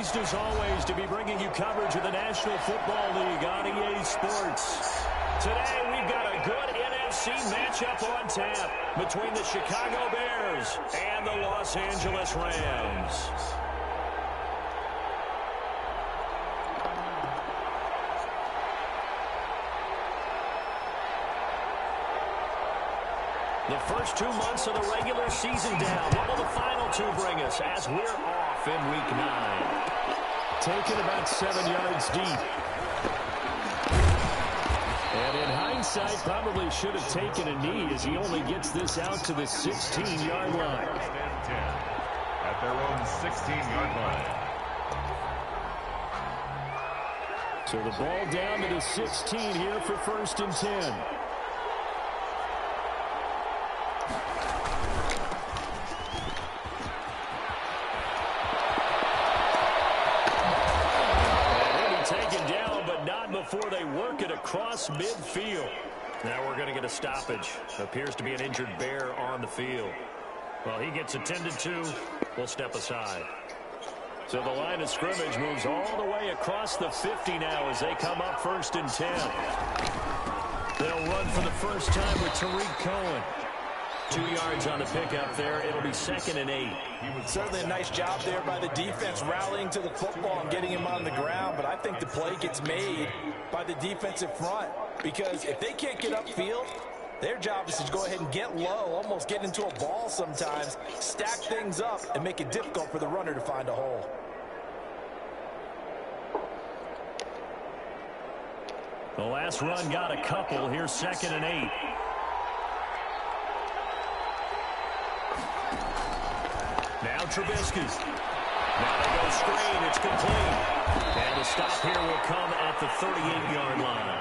Pleased as always to be bringing you coverage of the National Football League on EA Sports. Today we've got a good NFC matchup on tap between the Chicago Bears and the Los Angeles Rams. The first 2 months of the regular season down. What will the final two bring us as we're off in Week 9? Taken about 7 yards deep. And in hindsight, probably should have taken a knee as he only gets this out to the 16-yard line. At their own 16-yard line. So the ball down to the 16 here for 1st and 10. Before they work it across midfield. Now we're going to get a stoppage. Appears to be an injured Bear on the field. Well, he gets attended to. We'll step aside. So the line of scrimmage moves all the way across the 50 now as they come up 1st and 10. They'll run for the first time with Tariq Cohen. 2 yards on the pickup there. It'll be 2nd and 8. Certainly a nice job there by the defense rallying to the football and getting him on the ground. But I think the play gets made by the defensive front because if they can't get upfield, their job is to go ahead and get low, almost get into a ball sometimes, stack things up, and make it difficult for the runner to find a hole. The last run got a couple. Here's 2nd and 8. Now Trubisky. Now they go screen. It's complete. And the stop here will come at the 38-yard line.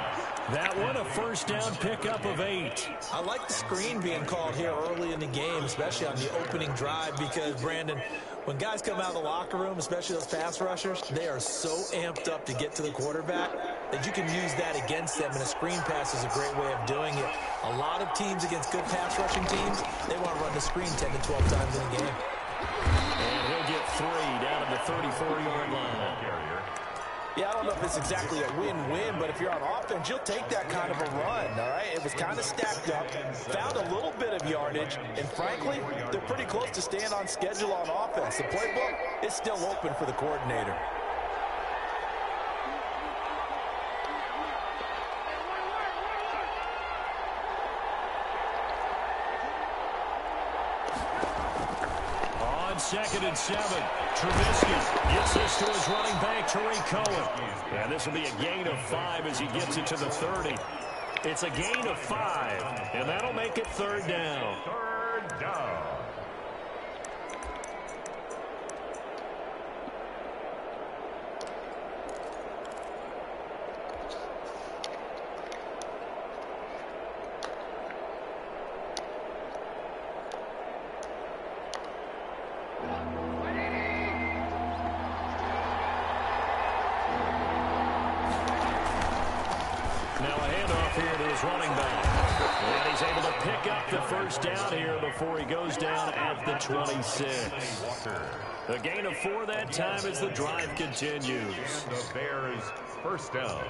That one a first down pickup of 8. I like the screen being called here early in the game, especially on the opening drive, because, Brandon, when guys come out of the locker room, especially those pass rushers, they are so amped up to get to the quarterback that you can use that against them, and a screen pass is a great way of doing it. A lot of teams against good pass rushing teams, they want to run the screen 10 to 12 times in a game. And he'll get 3 down at the 34-yard line. Yeah, I don't know if it's exactly a win-win, but if you're on offense, you'll take that kind of a run, all right? It was kind of stacked up, found a little bit of yardage, and frankly, they're pretty close to staying on schedule on offense. The playbook is still open for the coordinator. On 2nd and 7, Trubisky gets this to his running back, Tariq Cohen. And this will be a gain of 5 as he gets it to the 30. It's a gain of 5, and that'll make it 3rd down. 3rd down. Running back. And he's able to pick up the first down here before he goes down at the 26. A gain of 4 that time as the drive continues. The Bears' first down.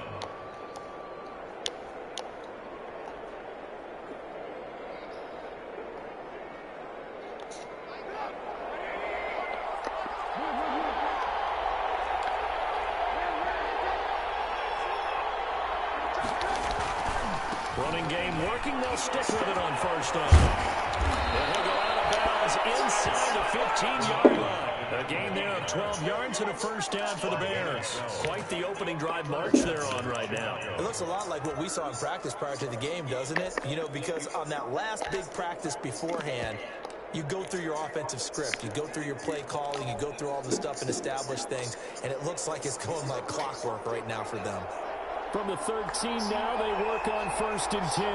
Running game working. They'll stick with it on first down. And he'll go out of bounds inside the 15-yard line. A gain there of 12 yards and a first down for the Bears. Quite the opening drive march they're on right now. It looks a lot like what we saw in practice prior to the game, doesn't it? You know, because on that last big practice beforehand, you go through your offensive script. You go through your play calling. You go through all the stuff and establish things. And it looks like it's going like clockwork right now for them. From the 13 now, they work on 1st and 10.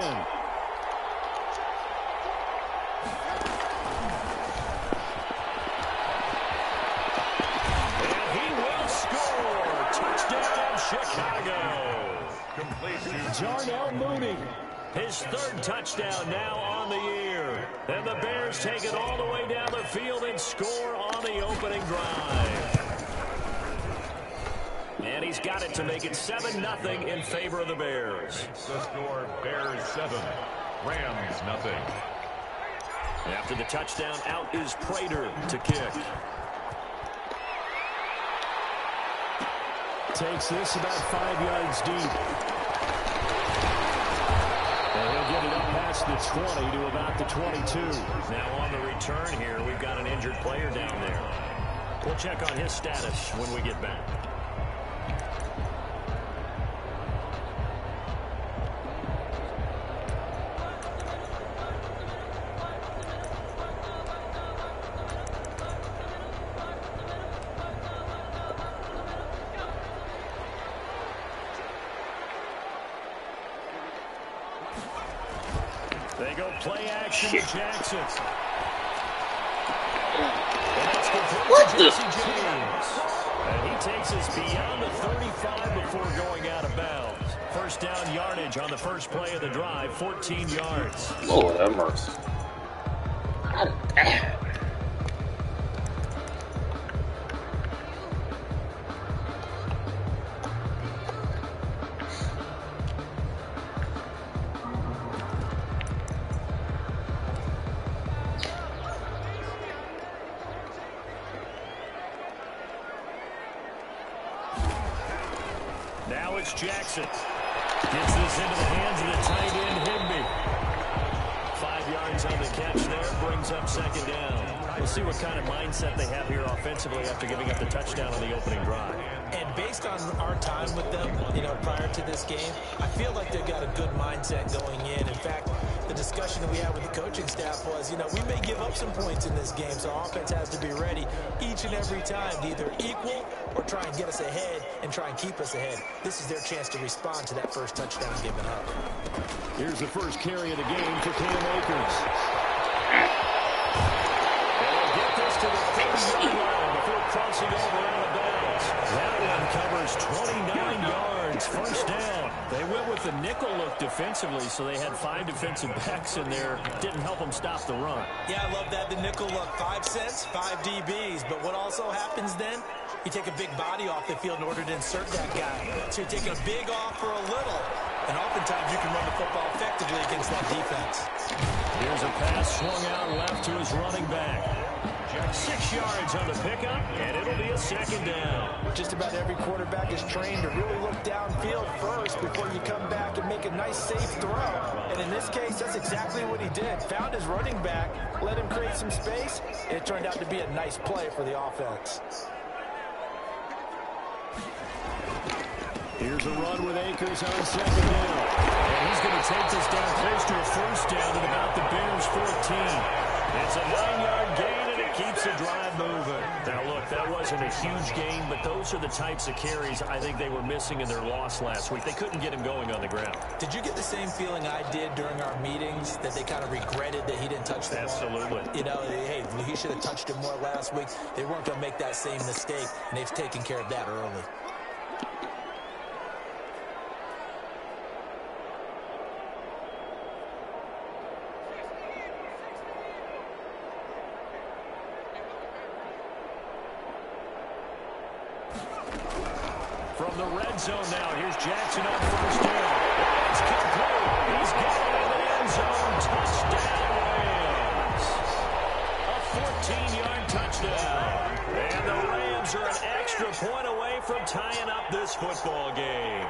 And he will score. Touchdown, Chicago. Complete to Darnell Mooney. His 3rd touchdown now on the year. And the Bears take it all the way down the field and score on the opening drive. got it to make it 7-0 in favor of the Bears. The score, Bears 7, Rams nothing. After the touchdown, out is Prater to kick. Takes this about 5 yards deep. And he'll get it up past the 20 to about the 22. Now on the return here, we've got an injured player down there. We'll check on his status when we get back. They go play action to Jackson. What the? James. And he takes us beyond the 35 before going out of bounds. First down yardage on the first play of the drive, 14 yards. Lord have mercy. God damn. Now it's Jackson. Gets this into the hands of the tight end, Higbee. 5 yards on the catch there, brings up second down. We'll see what kind of mindset they have here offensively after giving up the touchdown on the opening drive. And based on our time with them, prior to this game, I feel like they've got a good mindset going in. In fact, the discussion that we had with the coaching staff was, we may give up some points in this game, so offense has to be ready each and every time to either equal or try and get us ahead and try and keep us ahead. This is their chance to respond to that first touchdown given up. Here's the first carry of the game for Cam Akers. They'll get this to the 30-yard line before crossing over out of bounds. That one covers 29 yards, first down. They went with the nickel look defensively, so they had 5 defensive backs in there. Didn't help them stop the run. Yeah, I love that. The nickel look, 5 cents, 5 DBs. But what also happens then? You take a big body off the field in order to insert that guy. So you're taking a big off for a little. And oftentimes you can run the football effectively against that defense. Here's a pass swung out left to his running back. 6 yards on the pickup, and it'll be a second down. Just about every quarterback is trained to really look downfield first before you come back and make a nice, safe throw. And in this case, that's exactly what he did. Found his running back, let him create some space, and it turned out to be a nice play for the offense. Here's a run with Akers on second down. And he's going to take this down close to a first down at about the Bears 14. It's a 9-yard gain, and it keeps the drive moving. Now, look, that wasn't a huge gain, but those are the types of carries I think they were missing in their loss last week. They couldn't get him going on the ground. Did you get the same feeling I did during our meetings, that they kind of regretted that he didn't touch the ball? Absolutely. Hey, he should have touched it more last week. They weren't going to make that same mistake, and they've taken care of that early. From the red zone now, here's Jackson on first down. It's complete. He's got it in the end zone. Touchdown, Rams. A 14-yard touchdown. And the Rams are an extra point away from tying up this football game.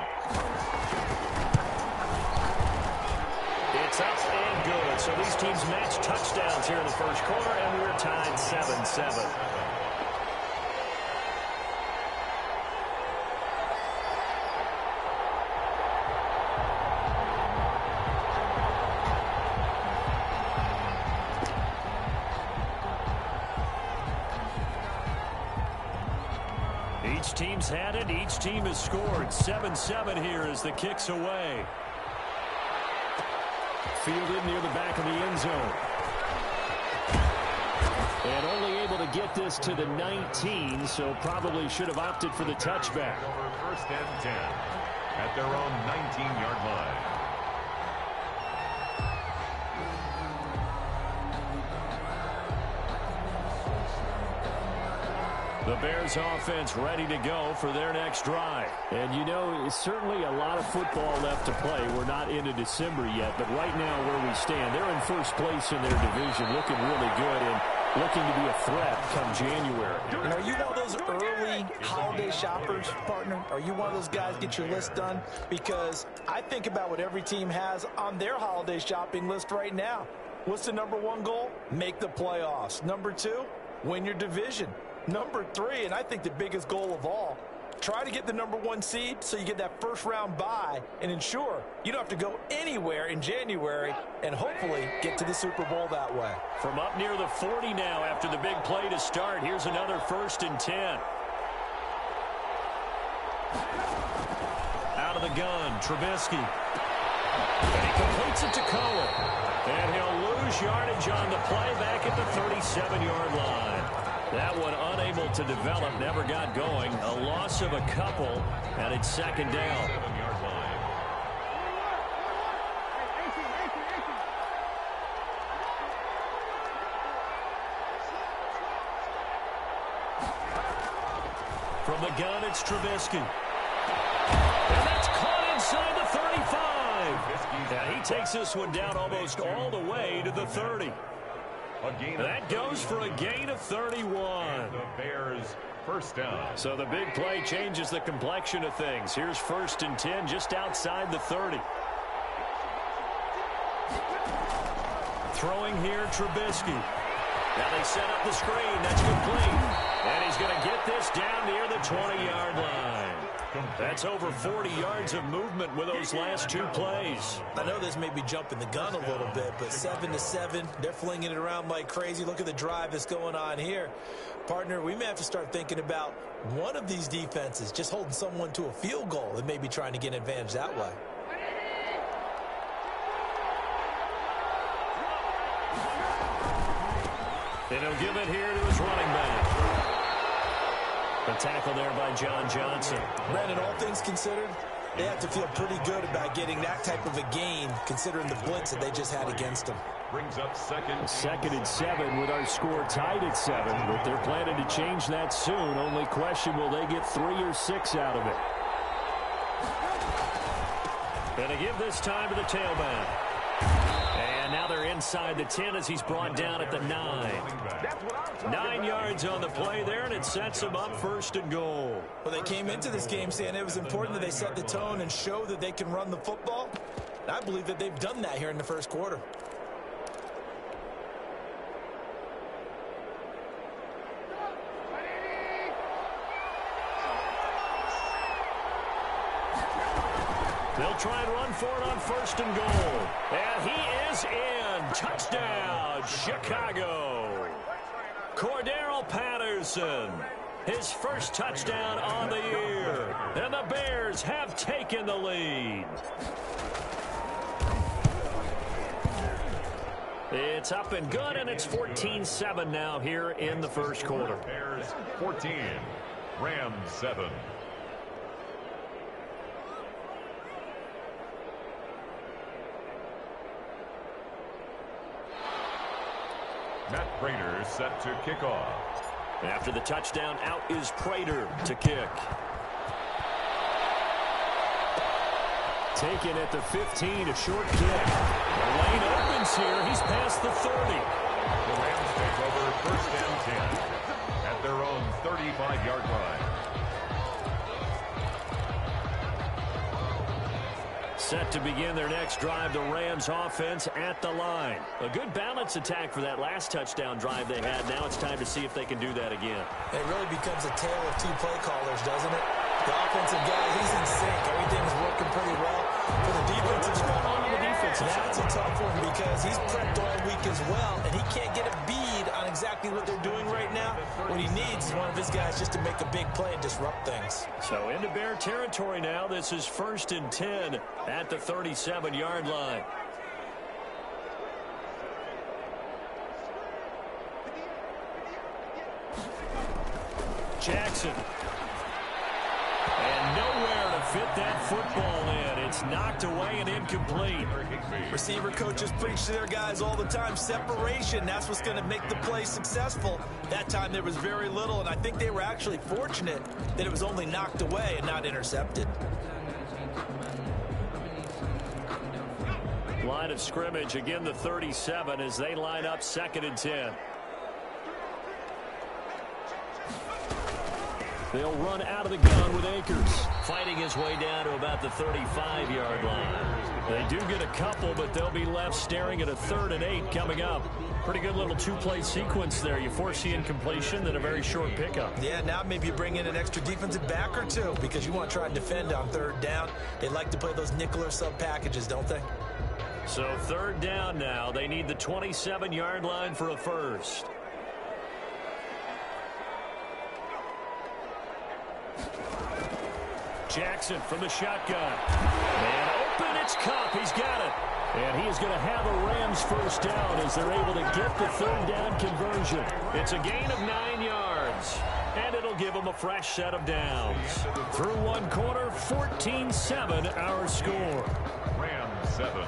It's up and good. So these teams match touchdowns here in the first quarter, and we're tied 7-7. Each team's had it. Each team has scored. 7-7 here as the kick's away. Fielded near the back of the end zone. And only able to get this to the 19, so probably should have opted for the touchback. Over first and 10 at their own 19-yard line. The Bears offense ready to go for their next drive. And you know, it's certainly a lot of football left to play. We're not into December yet, but right now where we stand, they're in first place in their division, looking really good and looking to be a threat come January. And are you one of those early holiday shoppers, partner? Are you one of those guys get your list done? Because I think about what every team has on their holiday shopping list right now. What's the number one goal? Make the playoffs. Number two, win your division. Number three, and I think the biggest goal of all, try to get the number one seed so you get that first round bye and ensure you don't have to go anywhere in January and hopefully get to the Super Bowl that way. From up near the 40 now after the big play to start, here's another 1st and 10. Out of the gun, Trubisky. And he completes it to Cohen. And he'll lose yardage on the play back at the 37-yard line. That one unable to develop, never got going. A loss of a couple, and it's 2nd down. 7-yard line. From the gun, it's Trubisky. And that's caught inside the 35. And he takes this one down almost all the way to the 30. That goes for a gain of 31. The Bears first down. So the big play changes the complexion of things. Here's 1st and 10 just outside the 30. Throwing here, Trubisky. Now they set up the screen. That's complete. And he's going to get this down near the 20-yard line. That's over 40 yards of movement with those last 2 plays. I know this may be jumping the gun a little bit, but 7-7, they're flinging it around like crazy. Look at the drive that's going on here. Partner, we may have to start thinking about one of these defenses just holding someone to a field goal and maybe trying to get an advantage that way. And he'll give it here to his running back. The tackle there by John Johnson. Brandon, all things considered, they have to feel pretty good about getting that type of a gain considering the blitz that they just had against them. Brings up 2nd and 7 with our score tied at 7, but they're planning to change that soon. Only question, will they get 3 or 6 out of it? Going to give this time to the tailback. And now they're inside the 10 as he's brought down at the 9. 9 yards on the play there, and it sets him up 1st and goal. Well, they came into this game saying it was important that they set the tone and show that they can run the football. And I believe that they've done that here in the first quarter. They'll try and run for it on 1st and goal. And he is in. Touchdown, Chicago. Cordero Patterson, his first touchdown on the year. And the Bears have taken the lead. It's up and good, and it's 14-7 now here in the first quarter. Bears 14, Rams 7. Matt Prater set to kick off. After the touchdown, out is Prater to kick. Taken at the 15, a short kick. The lane opens here. He's past the 30. The Rams take over 1st and 10 at their own 35-yard line. Set to begin their next drive, the Rams offense at the line. A good balance attack for that last touchdown drive they had. Now it's time to see if they can do that again. It really becomes a tale of 2 play callers, doesn't it? The offensive guy, he's in sync. Everything's working pretty well. For the defensive side, that's a tough one because he's prepped all week as well, and he can't get a bead on exactly what they're doing right now. What he needs is one of his guys just to make a big play and disrupt things. So into Bear territory now. This is 1st and 10 at the 37-yard line. Jackson. And nowhere to fit that football in. It's knocked away and incomplete. Receiver coaches preach to their guys all the time. Separation, that's what's going to make the play successful. That time there was very little, and I think they were actually fortunate that it was only knocked away and not intercepted. Line of scrimmage, again the 37 as they line up 2nd and 10. They'll run out of the gun with Akers. Fighting his way down to about the 35-yard line. They do get a couple, but they'll be left staring at a 3rd and 8 coming up. Pretty good little two-play sequence there. You force the incompletion, then a very short pickup. Yeah, now maybe you bring in an extra defensive back or two because you want to try and defend on 3rd down. They like to play those nickel or sub packages, don't they? So 3rd down now. They need the 27-yard line for a first. Jackson from the shotgun. Man open, it's Kupp. He's got it. And he is going to have a Rams first down as they're able to get the 3rd down conversion. It's a gain of 9 yards. And it'll give them a fresh set of downs. Through one quarter, 14-7 our score. Rams 7.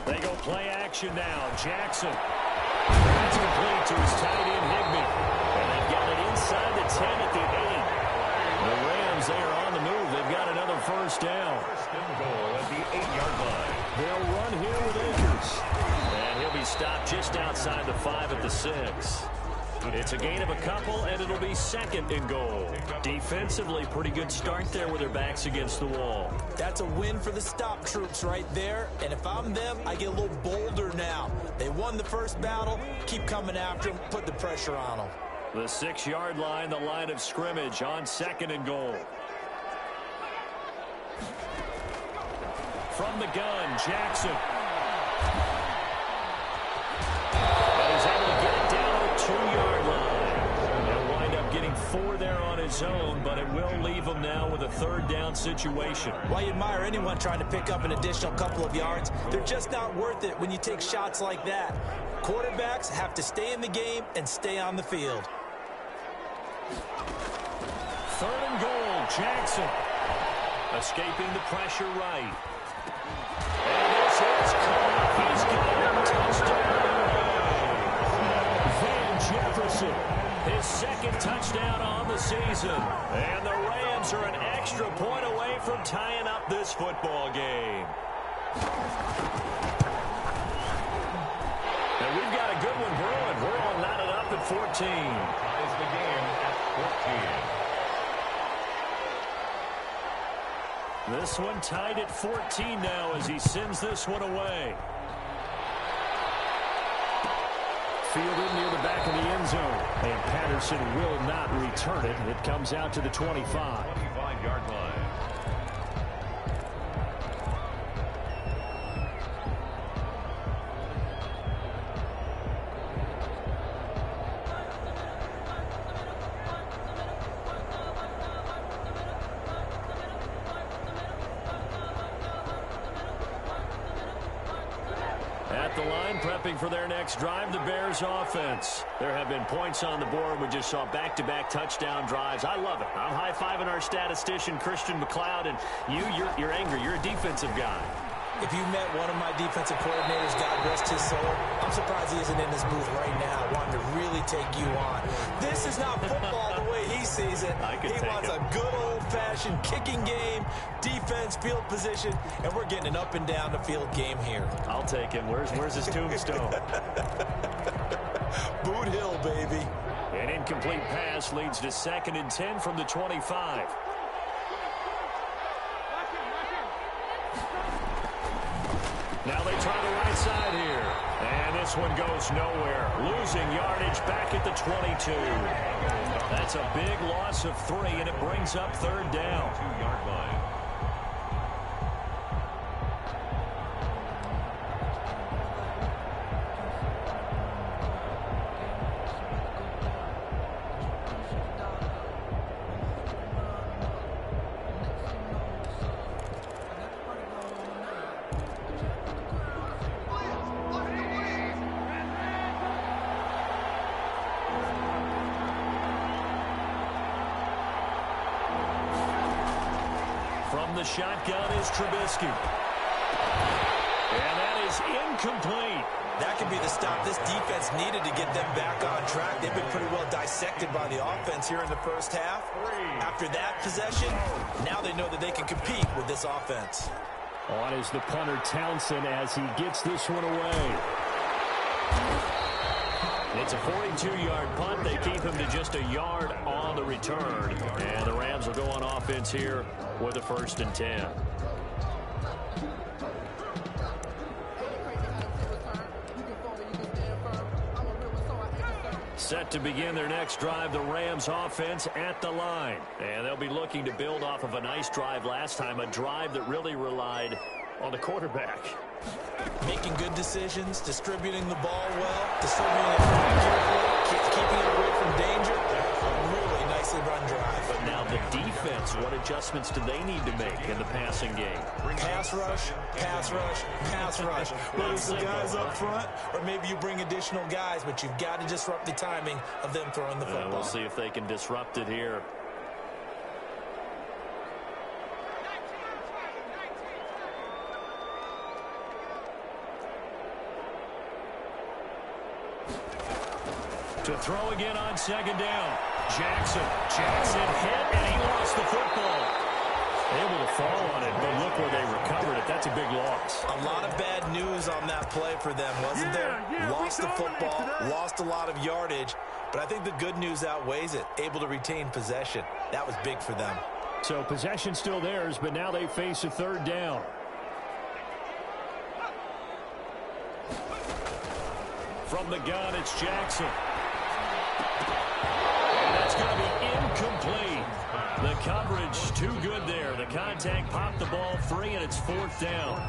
They go play action now. Jackson. That's complete to his tight end, Higbee. And they've got it inside the 10 at the 8. The Rams, they are on the move. They've got another first down. First and goal at the 8-yard line. They'll run here with Akers. And he'll be stopped just outside the 5 at the 6. It's a gain of a couple, and it'll be 2nd and goal. Defensively, pretty good start there with their backs against the wall. That's a win for the stop troops right there. And if I'm them, I get a little bolder now. They won the first battle. Keep coming after them. Put the pressure on them. The 6-yard line, the line of scrimmage on 2nd and goal. From the gun, Jackson. And he's able to get it down to the 2-yard line. He'll wind up getting 4 there on his own, but it will leave him now with a 3rd down situation. Why you admire anyone trying to pick up an additional couple of yards? They're just not worth it when you take shots like that. Quarterbacks have to stay in the game and stay on the field. 3rd and goal, Jackson. Escaping the pressure right. And this is Kupp. He's got him. Touchdown. Van Jefferson. His 2nd touchdown on the season. And the Rams are an extra point away from tying up this football game. And we've got a good one brewing. We're all knotted up at 14. Ties the game at 14. This one tied at 14 now as he sends this one away. Fielded near the back of the end zone. And Patterson will not return it. It comes out to the 25. 25-yard line. At the line, prepping for their next drive, the Bears offense. There have been points on the board. We just saw back-to-back touchdown drives. I love it. I'm high-fiving our statistician, Christian McLeod, and you're angry. You're a defensive guy. If you met one of my defensive coordinators, God rest his soul, I'm surprised he isn't in this booth right now wanting to really take you on. This is not football the way he sees it. He wants a good old-fashioned kicking game, defense, field position, and we're getting an up and down the field game here. I'll take him. Where's his tombstone? Boot Hill, baby. An incomplete pass leads to 2nd and 10 from the 25. Now they try the right side here. And this one goes nowhere. Losing yardage back at the 22. That's a big loss of 3, and it brings up 3rd down. 2-yard line. From the shotgun is Trubisky. And that is incomplete. That could be the stop this defense needed to get them back on track. They've been pretty well dissected by the offense here in the first half. After that possession, now they know that they can compete with this offense. On is the punter Townsend as he gets this one away. It's a 42-yard punt. They keep him to just a yard on the return. And the Rams will go on offense here with a 1st and 10. Set to begin their next drive, the Rams offense at the line. And they'll be looking to build off of a nice drive last time, a drive that really relied on the quarterback. Making good decisions, distributing the ball well, distributing it accurately, keeping it away from danger. A really nicely run drive. But now the defense, what adjustments do they need to make in the passing game? Pass rush, pass rush, pass rush. Whether it's the guys up front or maybe you bring additional guys, but you've got to disrupt the timing of them throwing the football. We'll see if they can disrupt it here. To throw again on 2nd down. Jackson hit, and he lost the football. Able to fall on it, but look where they recovered it. That's a big loss. A lot of bad news on that play for them, wasn't there? Lost the football, lost a lot of yardage, but I think the good news outweighs it. Able to retain possession. That was big for them. So possession still theirs, but now they face a 3rd down. From the gun, it's Jackson. And that's going to be incomplete. The coverage too good there. The contact popped the ball free, and it's 4th down.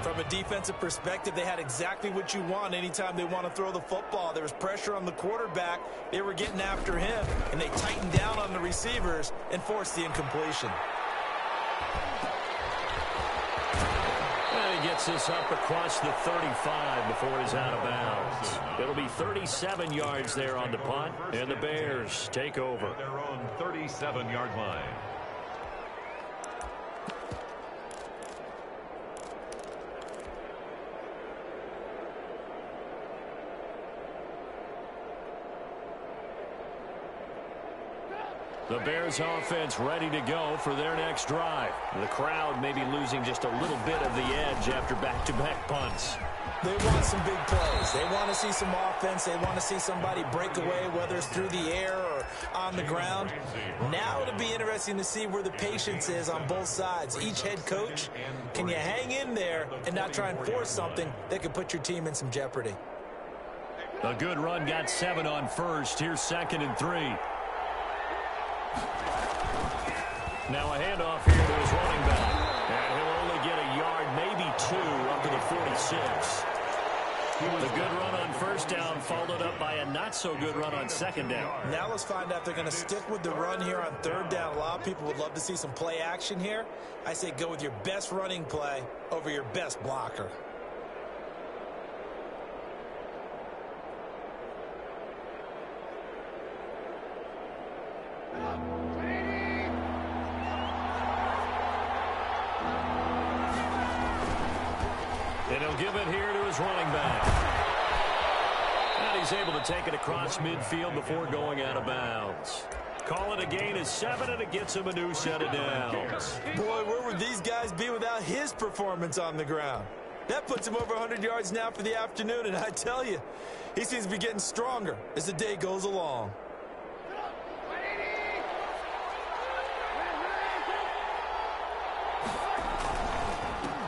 From a defensive perspective, they had exactly what you want anytime they want to throw the football. There was pressure on the quarterback. They were getting after him, and they tightened down on the receivers and forced the incompletion. And he gets this up across the 35 before he's out of bounds. It'll be 37 yards there on the punt, and the Bears take over. At their own 37-yard line. The Bears offense ready to go for their next drive. The crowd may be losing just a little bit of the edge after back-to-back punts. They want some big plays. They want to see some offense. They want to see somebody break away, whether it's through the air or on the ground. Now it'll be interesting to see where the patience is on both sides. Each head coach, can you hang in there and not try and force something that could put your team in some jeopardy? A good run got 7 on 1st. Here's 2nd and 3. Now a handoff here to his running back. And he'll only get a yard, maybe 2, up to the 46. The good run on 1st down followed up by a not-so-good run on 2nd down. Now let's find out if they're going to stick with the run here on 3rd down. A lot of people would love to see some play action here. I say go with your best running play over your best blocker. And he'll give it here to his running back. And he's able to take it across midfield before going out of bounds. Call it a gain of 7, and it gets him a new set of downs. Boy, where would these guys be without his performance on the ground? That puts him over 100 yards now for the afternoon, and I tell you, he seems to be getting stronger as the day goes along.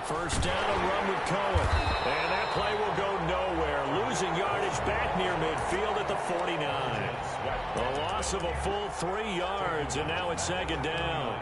First down, a run with Cohen. And that play will go nowhere. Losing yardage back near midfield at the 49. A loss of a full 3 yards, and now it's 2nd down.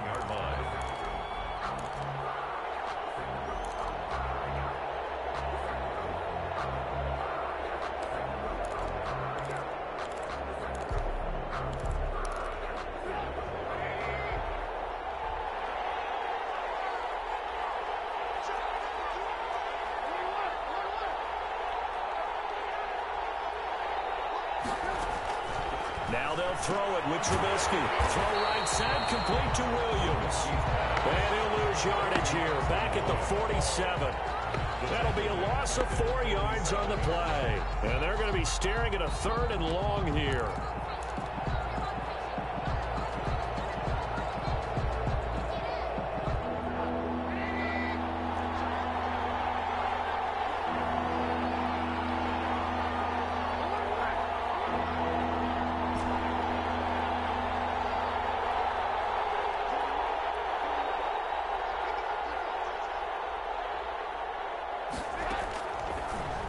they'll throw it with Trubisky. Throw right side, complete to Williams. And he'll lose yardage here, back at the 47. That'll be a loss of 4 yards on the play. And they're going to be staring at a 3rd and long here.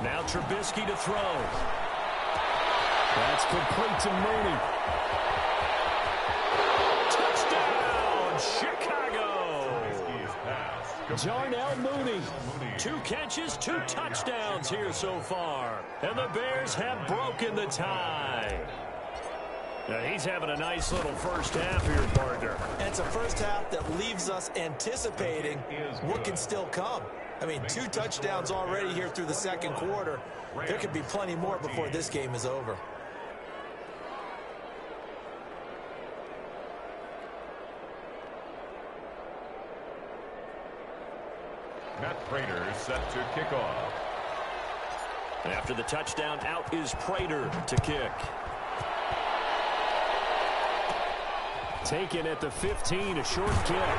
Now Trubisky to throw. That's complete to Mooney. Touchdown, Chicago. Darnell Mooney. 2 catches, 2 touchdowns here so far. And the Bears have broken the tie. Now he's having a nice little first half here, partner. And it's a first half that leaves us anticipating what can still come. I mean, 2 touchdowns already here through the second quarter. There could be plenty more before this game is over. Matt Prater set to kick off. After the touchdown, out is Prater to kick. Taken at the 15, a short kick.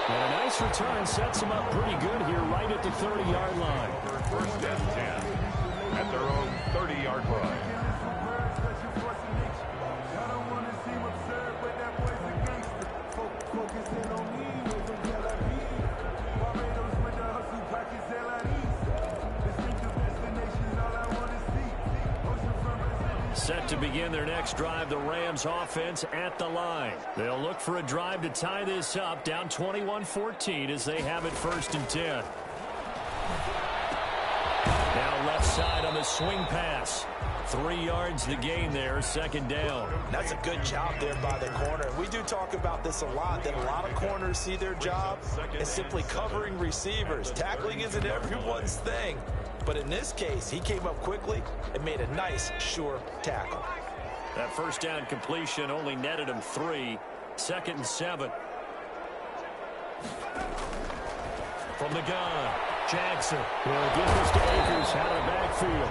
And a nice return sets them up pretty good here right at the 30-yard line. First and 10 at their own 30-yard line. Set to begin their next drive, the Rams offense at the line. They'll look for a drive to tie this up, down 21-14 as they have it 1st and 10. Now left side on the swing pass. 3 yards the gain there, 2nd down. That's a good job there by the corner. We do talk about this a lot, that a lot of corners see their job as simply covering receivers. Tackling isn't everyone's thing. But in this case, he came up quickly and made a nice, sure tackle. That first down completion only netted him 3. 2nd and 7. From the gun, Jackson. Will give this to Akers out of the backfield.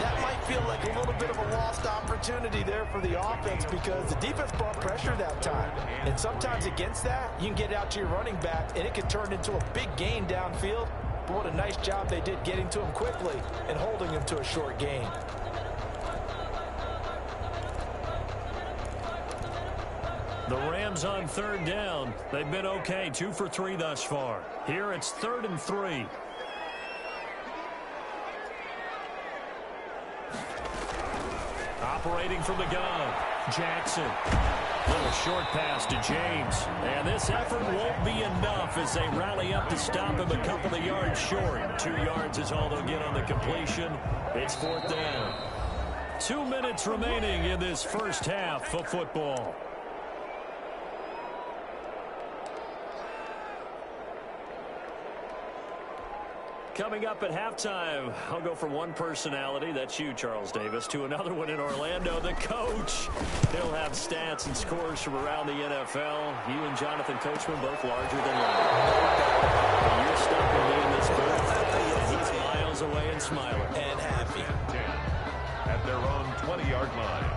That might feel like a little bit of a lost opportunity there for the offense because the defense brought pressure that time. And sometimes against that, you can get out to your running back, and it can turn into a big gain downfield. But what a nice job they did getting to him quickly and holding him to a short gain. The Rams on 3rd down. They've been okay, 2 for 3 thus far. Here it's 3rd and 3. Operating from the gun, Jackson. Little short pass to James. And this effort won't be enough as they rally up to stop him a couple of yards short. 2 yards is all they'll get on the completion. It's 4th down. 2 minutes remaining in this first half of football. Coming up at halftime, I'll go from one personality, that's you, Charles Davis, to another one in Orlando, the coach. He'll have stats and scores from around the NFL. You and Jonathan Coachman both larger than life. But you're stuck with me in this booth. He's miles away and smiling. And happy. 10 at their own 20-yard line.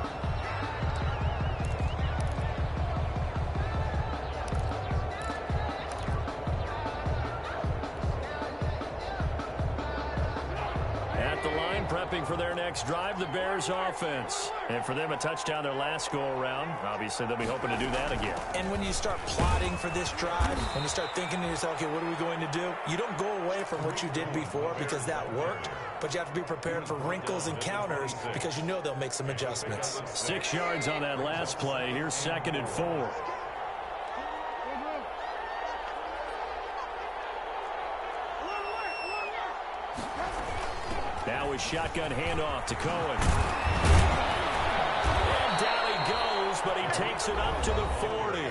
Prepping for their next drive, the Bears offense. And for them, a touchdown their last go-around. Obviously, they'll be hoping to do that again. And when you start plotting for this drive, when you start thinking to yourself, okay, what are we going to do? You don't go away from what you did before because that worked, but you have to be prepared for wrinkles and counters because you know they'll make some adjustments. 6 yards on that last play. Here's 2nd and 4. Now a shotgun handoff to Cohen. And down he goes, but he takes it up to the 40.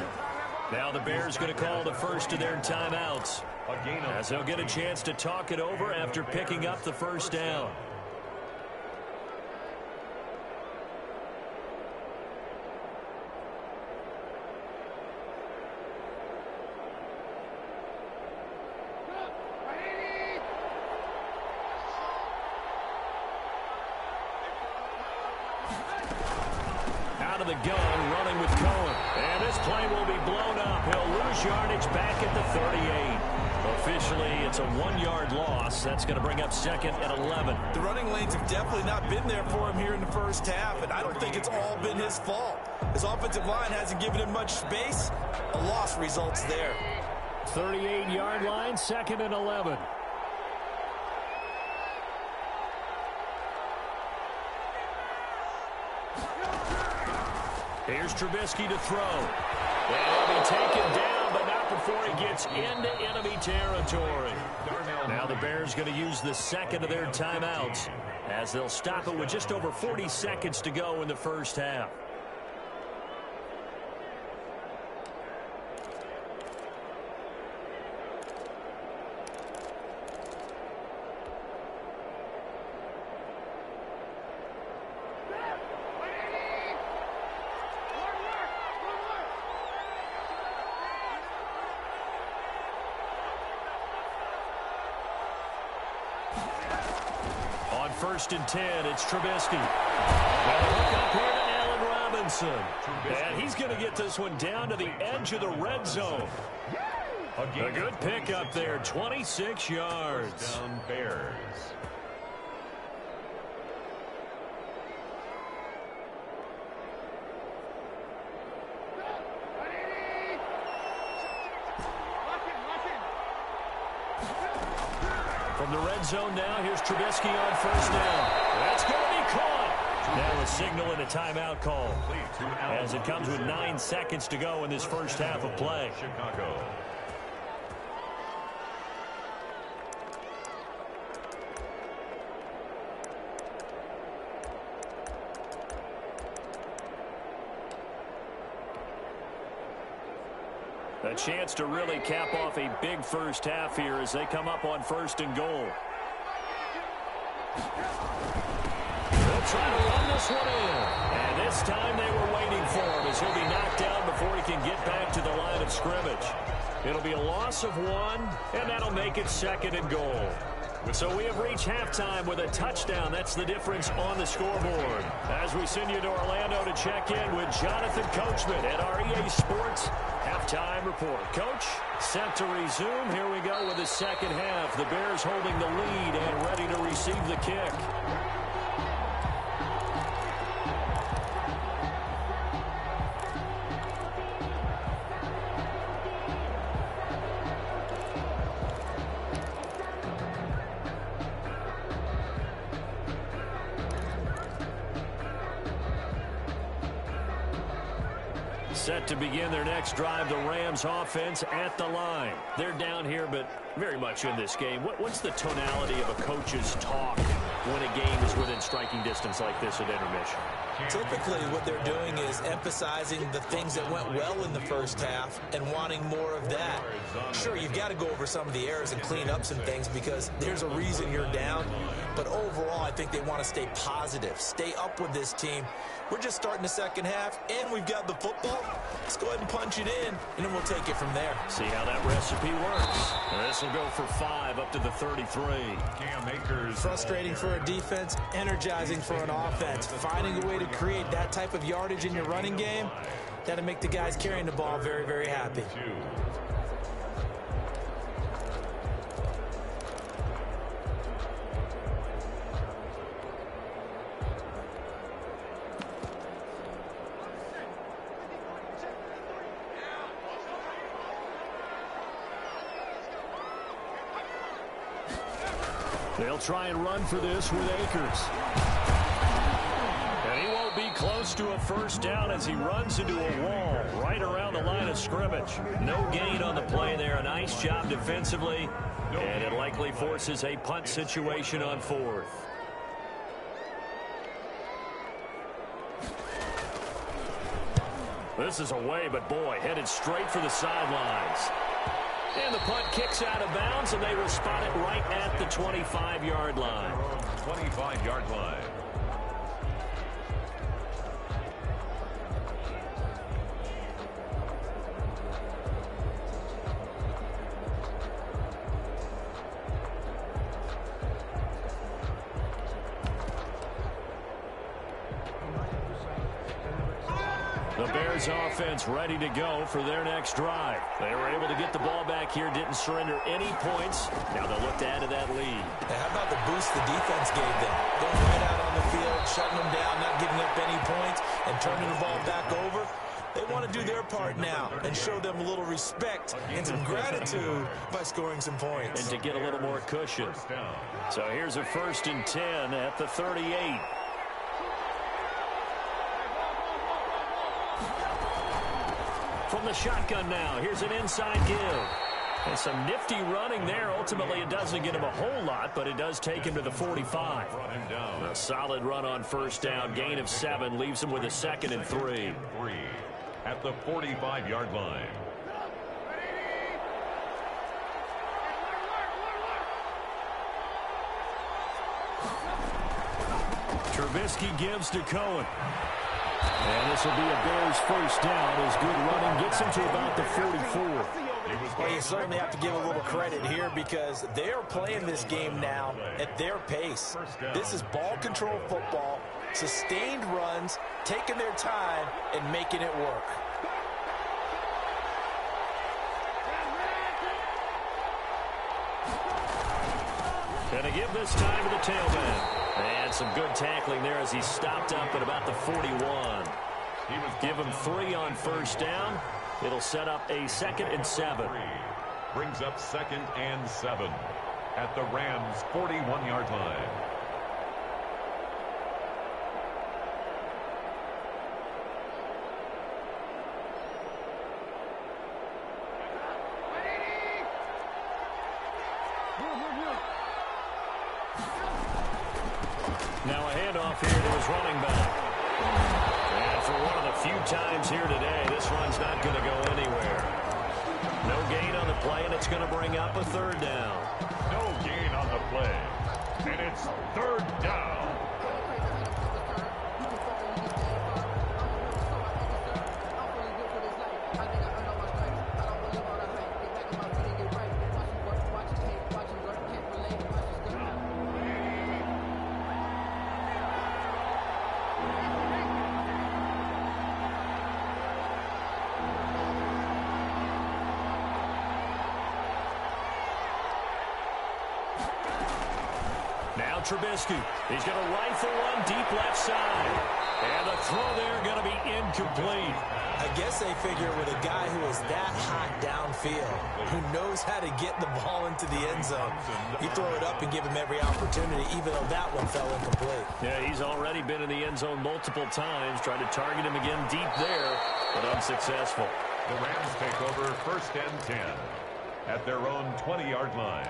Now the Bears going to call the first of their timeouts, as they'll get a chance to talk it over after picking up the first down. the gun, running with Cohen. And this play will be blown up. He'll lose yardage back at the 38. Officially, it's a 1-yard loss. That's going to bring up second and 11. The running lanes have definitely not been there for him here in the first half, and I don't think it's all been his fault. His offensive line hasn't given him much space. A loss results there. 38-yard line, second and 11. Here's Trubisky to throw. And he'll be taken down, but not before he gets into enemy territory. Now the Bears going to use the second of their timeouts as they'll stop it with just over 40 seconds to go in the first half. First and 10, it's Trubisky. Well, hook up here to Allen Robinson. And he's going to get this one down to the edge of the red zone. A good pickup there, 26 yards. Down Bears. From the red zone now, here's Trubisky on first down. That's going to be caught. Now a signal and a timeout call as it comes with 9 seconds to go in this first half of play. Chicago. A chance to really cap off a big first half here as they come up on first and goal. They'll try to run this one in. And this time they were waiting for him as he'll be knocked down before he can get back to the line of scrimmage. It'll be a loss of 1, and that'll make it second and goal. So we have reached halftime with a touchdown. That's the difference on the scoreboard. As we send you to Orlando to check in with Jonathan Coachman at our EA Sports Halftime Report. Coach, set to resume. Here we go with the second half. The Bears holding the lead and ready to receive the kick. Set to begin their next drive, the Rams offense at the line. They're down here, but very much in this game. What's the tonality of a coach's talk when a game is within striking distance like this at intermission? Typically, what they're doing is emphasizing the things that went well in the first half and wanting more of that. Sure, you've got to go over some of the errors and clean up some things because there's a reason you're down. But overall, I think they want to stay positive, stay up with this team. We're just starting the second half, and we've got the football. Let's go ahead and punch it in, and then we'll take it from there. See how that recipe works. This will go for 5 up to the 33. Cam Akers. Frustrating for a defense, energizing for an offense. Finding a way to create that type of yardage in your running game, that'll make the guys carrying the ball very, very happy. They'll try and run for this with Akers. And he won't be close to a first down as he runs into a wall right around the line of scrimmage. No gain on the play there. A nice job defensively. And it likely forces a punt situation on 4th. This is away, but boy, headed straight for the sidelines. And the punt kicks out of bounds, and they will spot it right at the 25-yard line. 25-yard line. The Bears offense ready to go for their next drive. They were able to get the ball back here, didn't surrender any points. Now they'll look to add to that lead. How about the boost the defense gave them? Going right out on the field, shutting them down, not giving up any points, and turning the ball back over. They want to do their part now and show them a little respect and some gratitude by scoring some points. And to get a little more cushion. So here's a 1st and 10 at the 38. From the shotgun now, here's an inside give. And some nifty running there. Ultimately, it doesn't get him a whole lot, but it does take him to the 45. A solid run on 1st down, gain of 7, leaves him with a 2nd and 3. At the 45-yard line. Trubisky gives to Cohen. And this will be a Bears 1st down as good running gets him to about the 44. Well, you certainly have to give a little credit here because they are playing this game now at their pace. This is ball control football, sustained runs, taking their time, and making it work. Gonna give this time to the tailback. And some good tackling there as he stopped up at about the 41. Give him 3 on 1st down. It'll set up a 2nd and 7. Brings up 2nd and 7 at the Rams' 41-yard line. Now a handoff here to his running back. And for one of the few times here today, this run's not going to go anywhere. No gain on the play, and it's going to bring up a 3rd down. No gain on the play. And it's 3rd down. Now Trubisky. He's going to rifle one deep left side. And the throw there going to be incomplete. I guess they figure with a guy who is that hot downfield, who knows how to get the ball into the end zone, you throw it up and give him every opportunity, even though that one fell incomplete. Yeah, he's already been in the end zone multiple times, tried to target him again deep there, but unsuccessful. The Rams take over 1st and 10 at their own 20-yard line.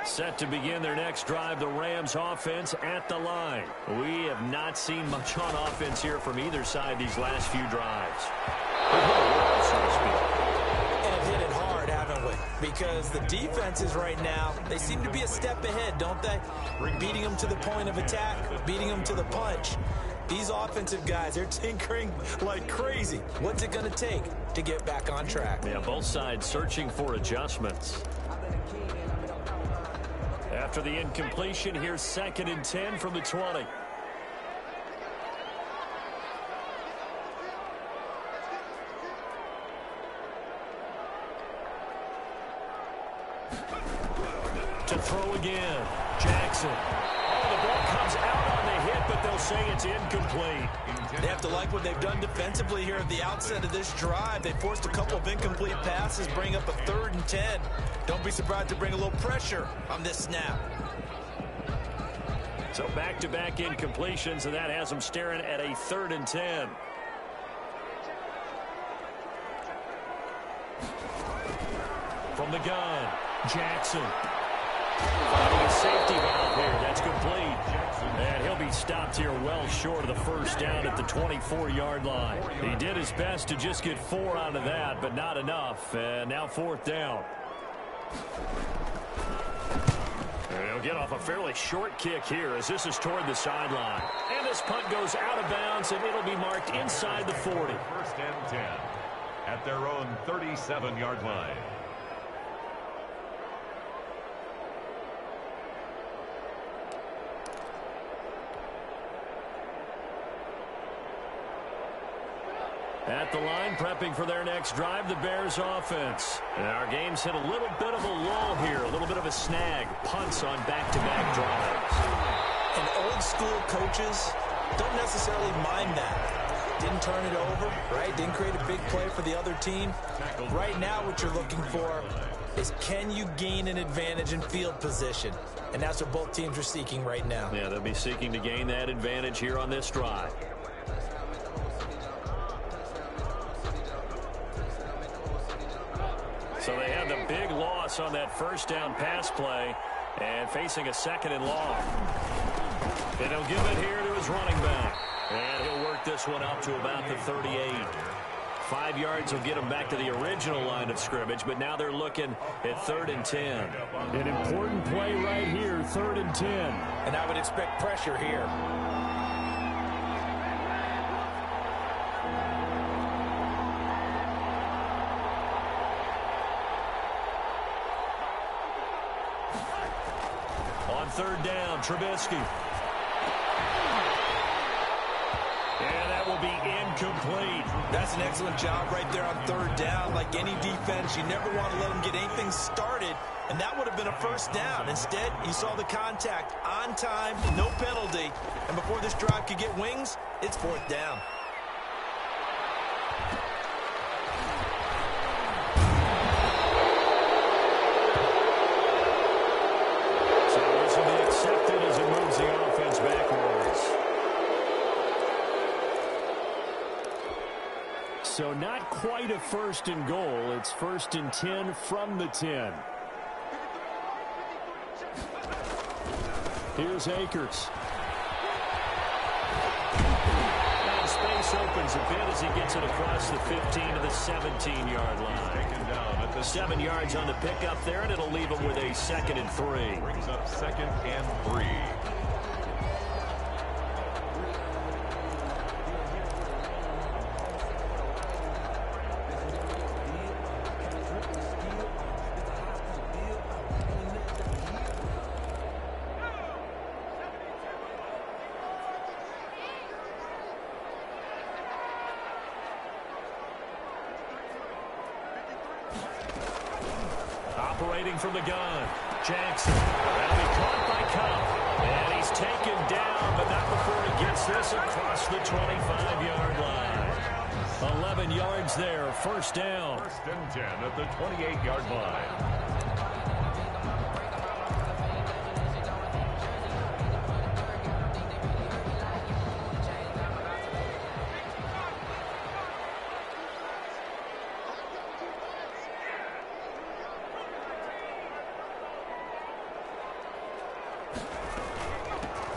Set to begin their next drive, the Rams offense at the line. We have not seen much on offense here from either side these last few drives. And have hit it hard, haven't we? Because the defenses right now, they seem to be a step ahead, don't they? Beating them to the point of attack, beating them to the punch. These offensive guys, they're tinkering like crazy. What's it going to take to get back on track? Yeah, both sides searching for adjustments. After the incompletion, here's 2nd and 10 from the 20. To throw again. Jackson. Oh, the ball comes out on the hit, but they'll say it's incomplete. They have to like what they've done defensively here at the outset of this drive. They forced a couple of incomplete passes, bring up a 3rd and 10. Don't be surprised to bring a little pressure on this snap. So back-to-back incompletions, and that has them staring at a 3rd and 10. From the gun, Jackson. Finding a safety valve here. That's complete. And he'll be stopped here well short of the 1st down at the 24-yard line. He did his best to just get 4 out of that, but not enough. And now 4th down. And he'll get off a fairly short kick here as this is toward the sideline. And this punt goes out of bounds, and it'll be marked inside the 40. First and 10 at their own 37-yard line. At the line, prepping for their next drive, the Bears offense. And our game's hit a little bit of a lull here, a little bit of a snag. Punts on back-to-back drives. And old-school coaches don't necessarily mind that. Didn't turn it over, right? Didn't create a big play for the other team. Right now, what you're looking for is, can you gain an advantage in field position? And that's what both teams are seeking right now. Yeah, they'll be seeking to gain that advantage here on this drive. So they had the big loss on that first down pass play and facing a second and long. And he'll give it here to his running back. And he'll work this one out to about the 38. 5 yards will get him back to the original line of scrimmage, but now they're looking at 3rd and 10. An important play right here, 3rd and 10. And I would expect pressure here. On 3rd down, Trubisky. And that will be incomplete. That's an excellent job right there on 3rd down. Like any defense, you never want to let them get anything started, and that would have been a first down. Instead, you saw the contact on time, no penalty, and before this drive could get wings, it's 4th down. So not quite a 1st and goal. It's 1st and 10 from the 10. Here's Akers. Now space opens a bit as he gets it across the 15 to the 17-yard line. Taken down at the 7 yards on the pickup there, and it'll leave him with a 2nd and 3. Brings up 2nd and 3. Operating from the gun, Jackson. That'll be caught by Kupp. And he's taken down, but not before he gets this across the 25-yard line. 11 yards there, 1st down. 1st and 10 at the 28-yard line.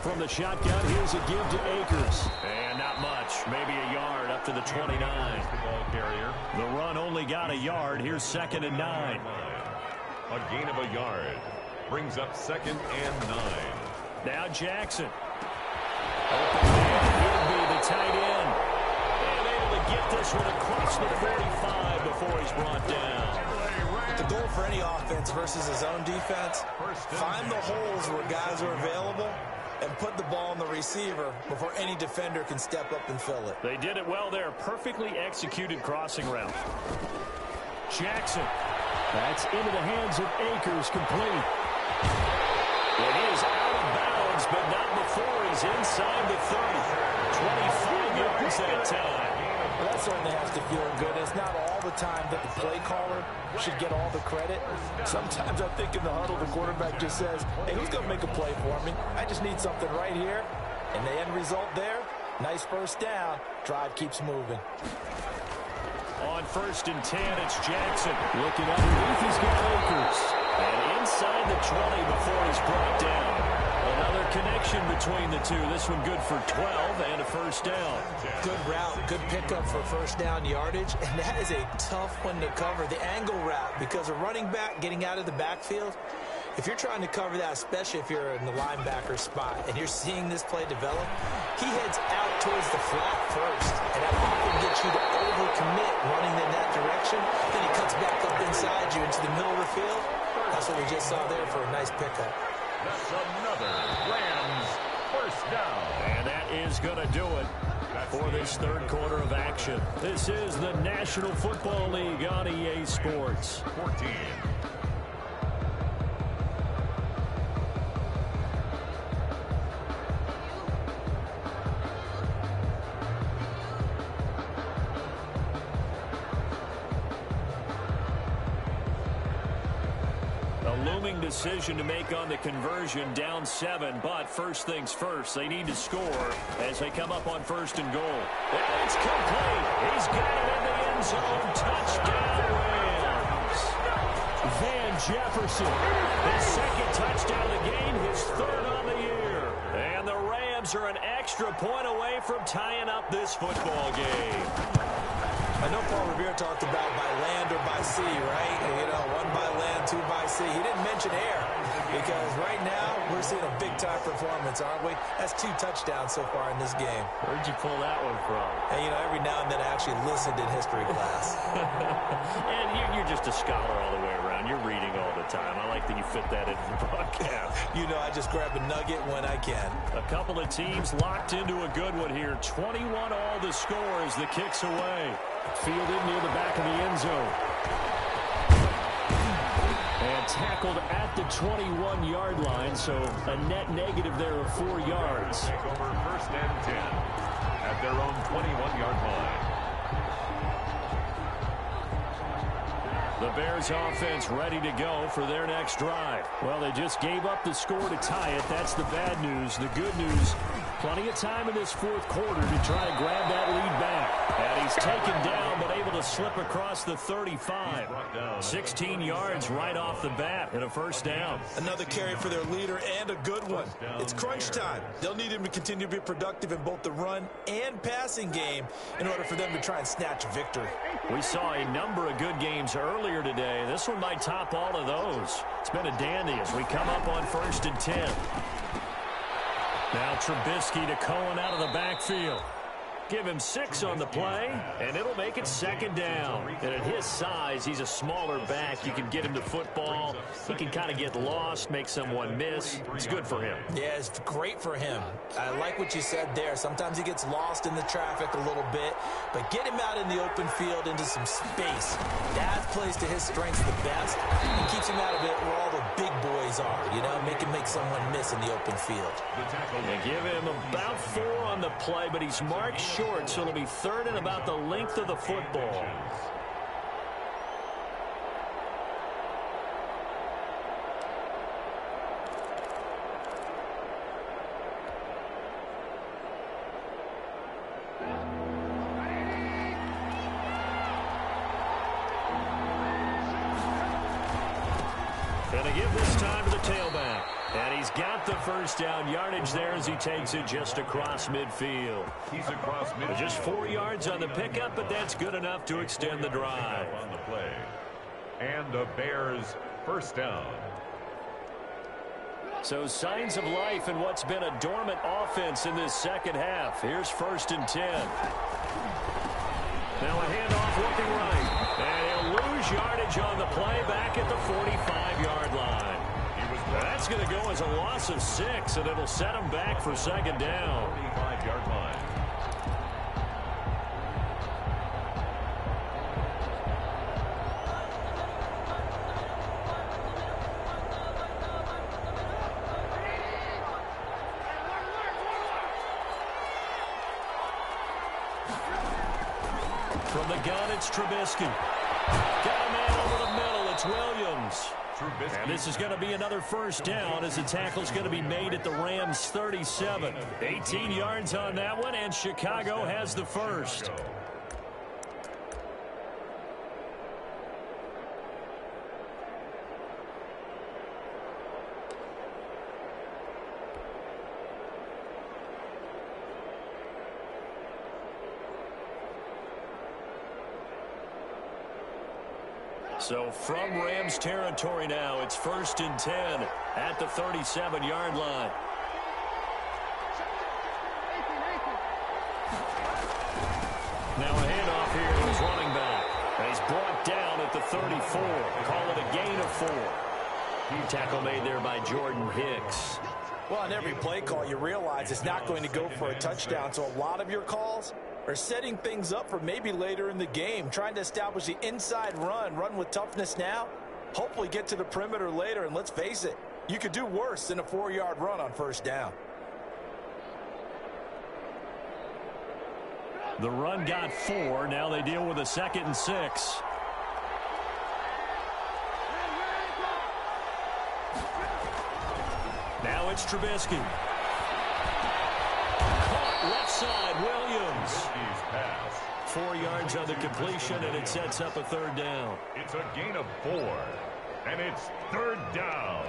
From the shotgun, here's a give to Akers. And not much, maybe a yard up to the 29. The ball carrier. The run only got a yard. Here's 2nd and 9. A gain of a yard. Brings up 2nd and 9. Now Jackson. Open man, he'll be the tight end. And able to get this one across the 45 before he's brought down. The goal for any offense versus his own defense, find the holes where guys are available and put the ball on the receiver before any defender can step up and fill it. They did it well there. Perfectly executed crossing route. Jackson. That's into the hands of Akers, complete. It is out of bounds, but not before he's inside the 30. 25 yards that time. Well, that certainly has to feel good. It's not all the time that the play caller should get all the credit. Sometimes I think in the huddle, the quarterback just says, hey, who's going to make a play for me? I just need something right here. And the end result there, nice 1st down. Drive keeps moving. On 1st and 10, it's Jackson. Looking underneath, he's got Akers. And inside the 20 before he's brought down. Another connection between the two. This one good for 12 and a 1st down. Good route, good pickup for 1st down yardage. And that is a tough one to cover, the angle route, because a running back getting out of the backfield, If you're trying to cover that, especially if you're in the linebacker spot, and you're seeing this play develop, he heads out towards the flat first, and that often gets you to overcommit running in that direction. Then he cuts back up inside you into the middle of the field. That's what we just saw there for a nice pickup. That's another Rams first down. And that is going to do it for this third quarter of action. This is the National Football League on EA Sports. 14. Decision to make on the conversion, down 7, but first things first, they need to score as they come up on first and goal. And it's complete. He's got it in the end zone. Touchdown, Rams. Van Jefferson, his second touchdown of the game, his third on the year. And the Rams are an extra point away from tying up this football game. I know Paul Revere talked about by land or by sea, right? You know, 1 by land, 2 by sea. He didn't mention air because right now we're seeing a big-time performance, aren't we? That's 2 touchdowns so far in this game. Where'd you pull that one from? And, you know, every now and then I actually listened in history class. And you're just a scholar all the way around. You're reading all the time. I like that you fit that into the broadcast. You know, I just grab a nugget when I can. A couple of teams locked into a good one here. 21 all the score as the kick's away. Fielded near the back of the end zone. And tackled at the 21-yard line, so a net negative there of 4 yards. Take over first and 10 at their own 21-yard line. The Bears offense ready to go for their next drive. Well, they just gave up the score to tie it. That's the bad news. The good news, plenty of time in this fourth quarter to try to grab that lead back. And he's taken down, but able to slip across the 35. 16 yards right off the bat and a first down. Another carry for their leader and a good one. It's crunch time. They'll need him to continue to be productive in both the run and passing game in order for them to try and snatch a victory. We saw a number of good games earlier today. This one might top all of those. It's been a dandy as we come up on first and 10. Now Trubisky to Cohen out of the backfield. Give him 6 on the play, and it'll make it second down. And at his size, he's a smaller back. You can get him to football. He can kind of get lost, make someone miss. It's good for him. Yeah, it's great for him. I like what you said there. Sometimes he gets lost in the traffic a little bit, but get him out in the open field into some space. That plays to his strengths the best and keeps him out of it where all the big boys are, you know, make him make someone miss in the open field. They give him about 4 on the play, but he's marked short, so it'll be third and about the length of the football. And to give this time to the tailback. And he's got the first down yardage there as he takes it just across midfield. He's across midfield. Just 4 yards on the pickup, but that's good enough to extend the drive. On the play. And the Bears first down. So signs of life in what's been a dormant offense in this second half. Here's first and 10. Now a handoff looking right. And he'll lose yardage on the play back at the 45-yard line. That's going to go as a loss of 6, and it'll set him back for second down. 45-yard line. From the gun, it's Trubisky. Got a man over the middle. It's Williams. And this is going to be another first down as the tackle's going to be made at the Rams' 37. 18 yards on that one, and Chicago has the first. So from Rams territory now, it's 1st and 10 at the 37-yard line. Now a handoff here to his running back. And he's brought down at the 34. Call it a gain of 4. Tackle made there by Jordan Hicks. Well, on every play call, you realize it's not going to go for a touchdown. So a lot of your calls are setting things up for maybe later in the game, trying to establish the inside run with toughness now, hopefully get to the perimeter later. And let's face it, you could do worse than a 4-yard run on 1st down. The run got 4. Now they deal with a 2nd and 6. Now it's Trubisky. Caught left side, Williams. 4 yards on the completion, and it sets up a 3rd down. It's a gain of 4, and it's 3rd down.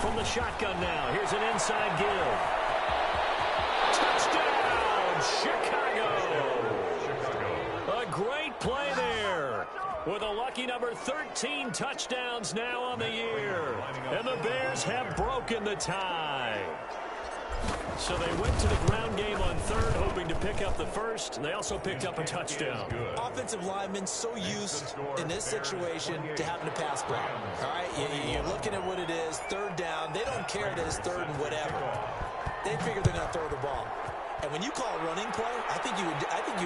From the shotgun now, here's an inside give. Touchdown, Chicago! A great play there. With a lucky number 13 touchdowns now on the year. And the Bears have broken the tie. So they went to the ground game on 3rd, hoping to pick up the 1st. And they also picked up a touchdown. Offensive linemen so used in this situation to having to pass block. All right, you're looking at what it is, 3rd down. They don't care that it's 3rd and whatever. They figure they're going to throw the ball. And when you call a running play, I think you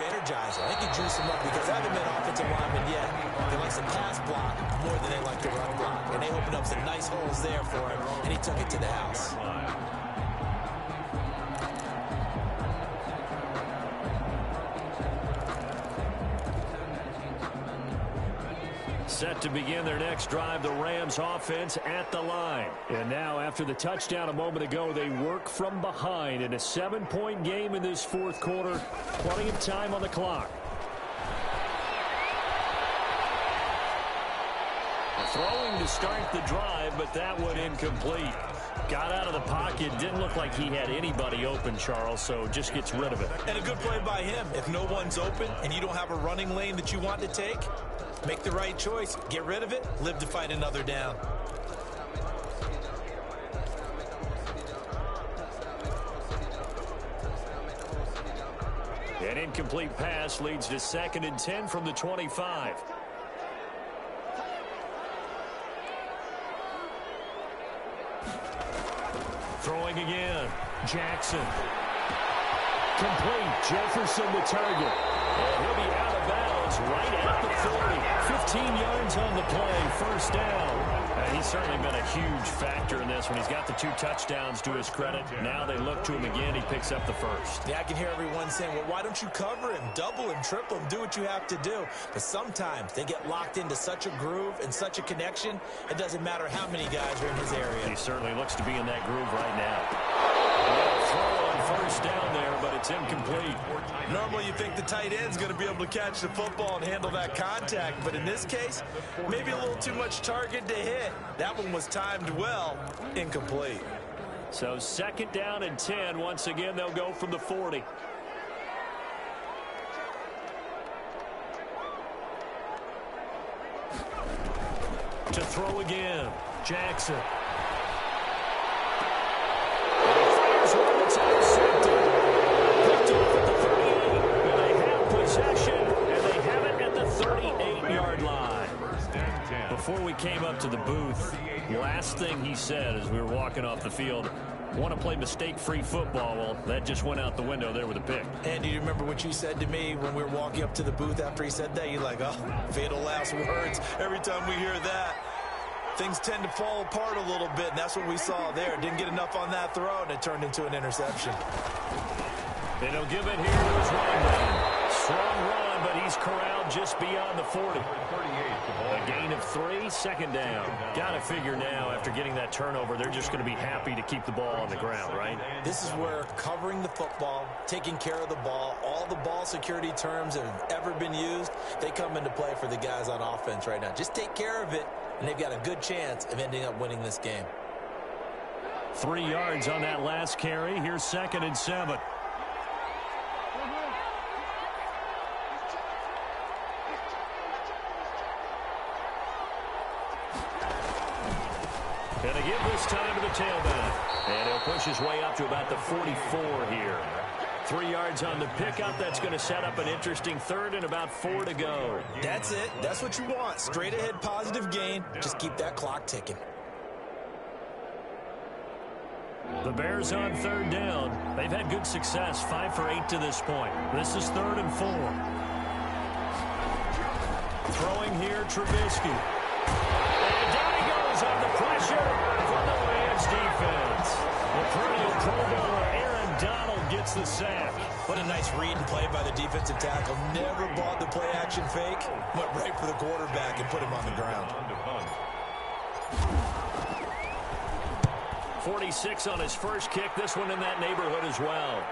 energize them. I think you juice them up because I haven't met offensive linemen yet. They like to pass block more than they like to run block. And they opened up some nice holes there for him, and he took it to the house. Set to begin their next drive, the Rams offense at the line. And now, after the touchdown a moment ago, they work from behind in a 7-point game in this 4th quarter. Plenty of time on the clock. Throwing to start the drive, but that one incomplete. Got out of the pocket, didn't look like he had anybody open, Charles, so just gets rid of it. And a good play by him. If no one's open and you don't have a running lane that you want to take, make the right choice. Get rid of it. Live to fight another down. An incomplete pass leads to 2nd and 10 from the 25. Throwing again. Jackson. Complete. Jefferson the target. And he'll be out of bounds right at the 40. 15 yards on the play. 1st down. He's certainly been a huge factor in this one. He's got the 2 touchdowns to his credit. Now they look to him again. He picks up the 1st. Yeah, I can hear everyone saying, well, why don't you cover him, double him, triple him, do what you have to do. But sometimes they get locked into such a groove and such a connection, it doesn't matter how many guys are in his area. He certainly looks to be in that groove right now. Throw on 1st down there, but it's incomplete. Normally you think the tight end's going to be able to catch the football and handle that contact, but in this case, maybe a little too much target to hit. That one was timed well, incomplete. So 2nd down and 10. Once again, they'll go from the 40. To throw again, Jackson. And he fires one that's intercepted. Picked off at the 38. And they have possession, and they have it at the 38-yard line. Before we came up to the booth, last thing he said as we were walking off the field, want to play mistake-free football. Well, that just went out the window there with a pick. And do you remember what you said to me when we were walking up to the booth after he said that? You're like, oh, fatal last words. Every time we hear that, things tend to fall apart a little bit, and that's what we saw there. Didn't get enough on that throw, and it turned into an interception. And he'll give it here to his running back. Strong run, but he's corralled just beyond the 40. A gain of 3, second down. Got to figure now, after getting that turnover, they're just going to be happy to keep the ball on the ground, right? This is where covering the football, taking care of the ball, all the ball security terms that have ever been used, they come into play for the guys on offense right now. Just take care of it, and they've got a good chance of ending up winning this game. 3 yards on that last carry. Here's 2nd and 7. And a give this time to the tailback. And he'll push his way up to about the 44 here. 3 yards on the pickup. That's going to set up an interesting 3rd and about 4 to go. That's it. That's what you want. Straight ahead, positive gain. Just keep that clock ticking. The Bears on 3rd down. They've had good success, 5 for 8 to this point. This is 3rd and 4. Throwing here, Trubisky. And down he goes on the pressure from the Rams defense. The perennial Pro Bowler Aaron Donald gets the sack. What a nice read and play by the defensive tackle. Never bought the play-action fake. Went right for the quarterback and put him on the ground. 46 on his first kick. This one in that neighborhood as well.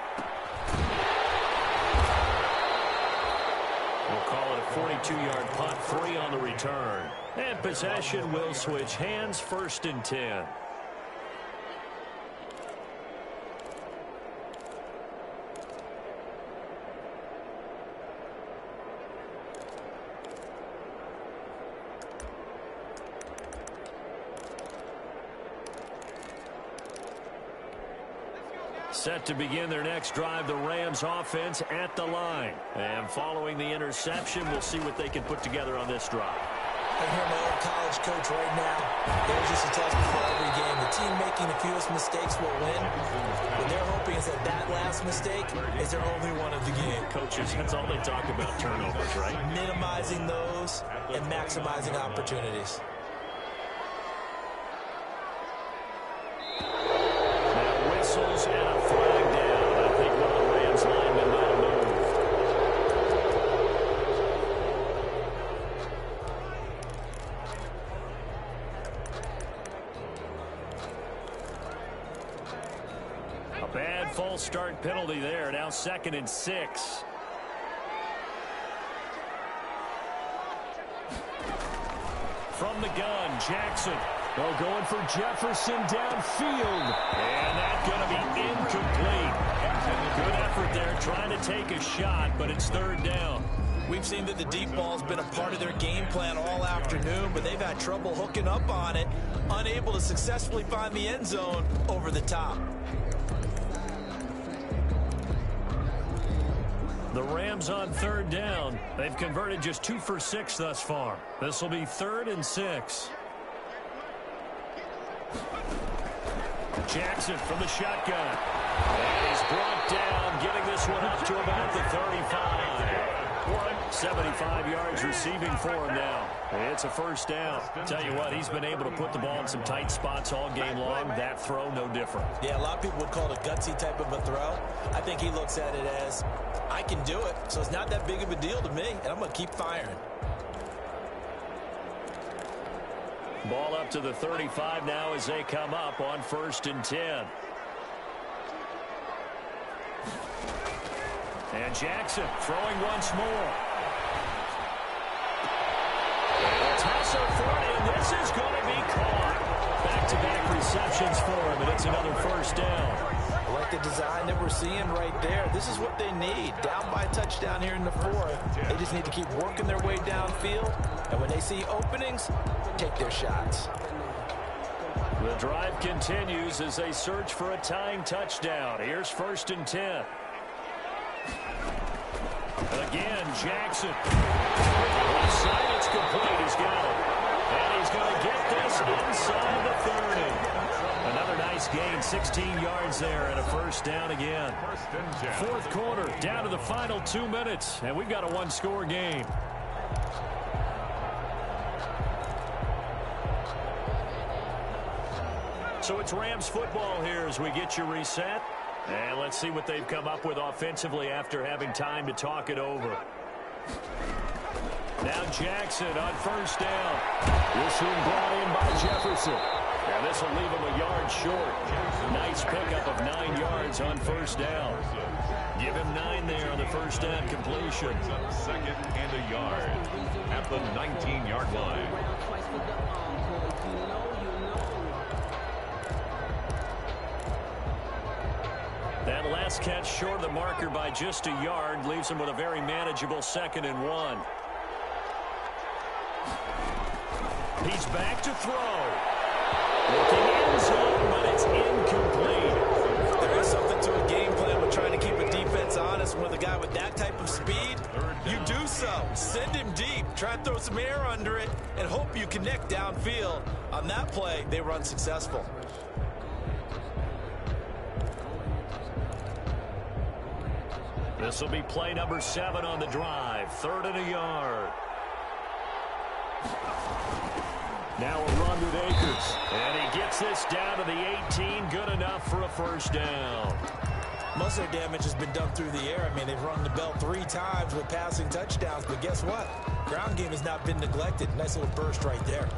We'll call it a 42-yard punt, 3 on the return. And possession will switch hands, 1st and 10. Set to begin their next drive, the Rams offense at the line. And following the interception, we'll see what they can put together on this drive. I hear my old college coach right now. There's just a test before every game. The team making the fewest mistakes will win. What they're hoping is that that last mistake is their only one of the game. Coaches, that's all they talk about, turnovers, right? Minimizing those and maximizing opportunities. Whistles and a flag down. I think one of the Rams linemen might have moved. A bad false start penalty there. Now 2nd and 6. From the gun, Jackson. Oh, going for Jefferson downfield. And that's going to be incomplete. Good effort there, trying to take a shot, but it's 3rd down. We've seen that the deep ball's been a part of their game plan all afternoon, but they've had trouble hooking up on it, unable to successfully find the end zone over the top. The Rams on 3rd down. They've converted just 2 for 6 thus far. This will be 3rd and 6. Jackson from the shotgun. And he's brought down, getting this one up to about the 35. 75 yards receiving for him now. It's a 1st down. Tell you what, he's been able to put the ball in some tight spots all game long. That throw, no different. Yeah, a lot of people would call it a gutsy type of a throw. I think he looks at it as, I can do it, so it's not that big of a deal to me, and I'm going to keep firing. Ball up to the 35 now as they come up on 1st and 10. And Jackson throwing once more. And a toss-up for it, and this is going to be caught. Back-to-back receptions for him, and it's another 1st down. I like the design that we're seeing right there. This is what they need. Down by a touchdown here in the 4th. They just need to keep working their way downfield, and when they see openings, take their shots. The drive continues as they search for a tying touchdown. Here's 1st and 10. And again, Jackson. Left side, it's complete. He's got it. And he's going to get this inside the 30. Another nice gain, 16 yards there, and a 1st down again. 4th quarter, down to the final 2 minutes, and we've got a 1-score game. So it's Rams football here as we get you reset. And let's see what they've come up with offensively after having time to talk it over. Now Jackson on first down. This one brought in by Jefferson. And this will leave him a yard short. Nice pickup of 9 yards on first down. Give him 9 there on the first down completion. Second and a yard at the 19-yard line. That last catch short of the marker by just a yard leaves him with a very manageable 2nd and 1. He's back to throw. Looking end zone, but it's incomplete. There is something to a game plan with trying to keep a defense honest. With a guy with that type of speed, you do so. Send him deep. Try to throw some air under it and hope you connect downfield. On that play, they were unsuccessful. This will be play number 7 on the drive. 3rd and a yard. Now a run with Akers. And he gets this down to the 18. Good enough for a first down. Most of their damage has been done through the air. I mean, they've rung the bell 3 times with passing touchdowns. But guess what? Ground game has not been neglected. Nice little burst right there.